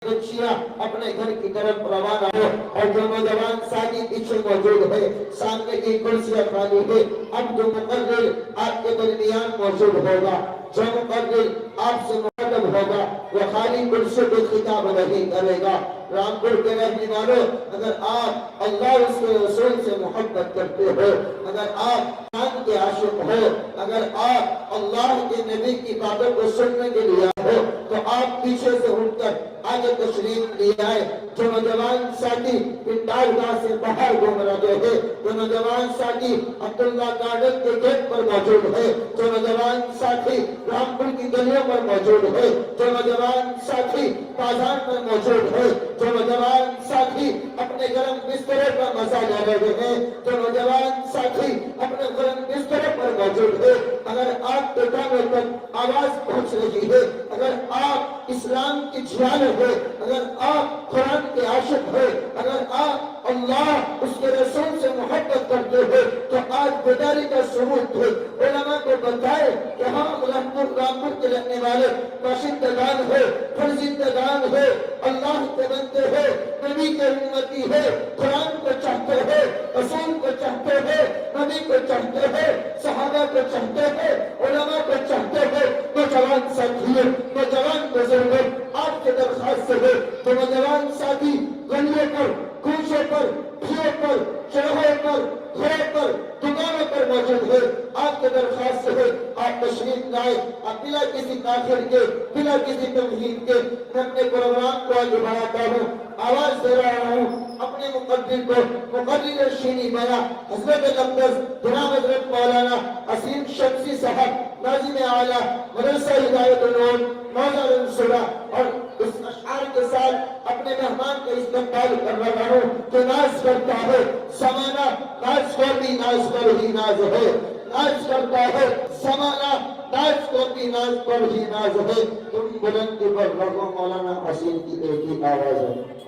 बच्चियां अपने घर की तरफ रवाना हो और जो नौजवान साथी पीछे मौजूद है, सामने की कुर्सियां खाली है। अब जो मुकर्रिर आपके दरमियान मौजूद होगा, जो मुकर्रिर आपसे मुखातब होगा, वो खाली कुर्सी पे खिताब नहीं करेगा। रामपुर के रहने वालों, अगर आप अल्लाह उसके रसूल से मोहब्बत करते हो, अगर आप कुरान के आशिक हो, अगर आप अल्लाह के नबी की बातों को सुनने के लिए हो, तो आप पीछे से उठकर आगे तशरीफ ले आए। जो नौजवान साथी पिंडालगाह से बाहर घूम रहे हैं, जो नौजवान साथी अब्दुल्ला गार्डन के गेट पर मौजूद है, जो नौजवान साथी रामपुर की गलियों पर मौजूद है, जो नौजवान साथी बाजार में मौजूद है, जो नौजवान साथी अपने गर्म बिस्तरों का मजा ले रहे हैं, जो नौजवान साथी अपने गर्म बिस्तरों पर मौजूद है, अगर आपके कानों तक आवाज पहुंच रही है, अगर आप इस्लाम की झियाल है, अगर आप कुरान के आशिक है, अगर आप अल्लाह उसके रसूल से मोहब्बत करते हो, तो आज बेदारी का सबूत है। उलमा को बताए कि हम रामपुर के रहने वाले बाशिंदगान है, फर्जिंदगान है, अल्लाह के बंदे है, नबी के उम्मती है, कुरान को चाहते हैं, रसूल को चाहते हैं, नबी को चाहते हैं, सहाबा को चाहते हैं, उलमा को चाहते हैं। नौजवान साथियों, नौजवान बुजुर्गों, आपके दरख्वास्त है तो नौजवान साथी गलियों पर, कोचों पर, ठियों पर, चौराहों पर, घरों पर, दुकानों पर मौजूद है। आपके दरख्वास्त है आप तशरीफ लाए। आप बिना किसी ताखिर के, बिना किसी तमहीद के मैं अपने प्रोग्राम को आगे बढ़ाता हूँ, आवाज दे रहा हूँ अपने मुकद्दिर को, मुकद्दिर शीनी बया हजरत अब्दस जनाब हजरत मौलाना असीम शमसी साहब नाज़िम आला मदरसा हिदायतुल नूर मौलाना सुरा, और इस अशआर के साथ अपने मेहमान का इस्तकबाल कर रहा हूँ जो नाज करता है। समाना नाज पर भी नाज पर ही नाज है, नाज करता है समाना नाज पर भी नाज पर ही नाज है। तुम बुलंदी पर रखो मौलाना असीम की एक ही आवाज है।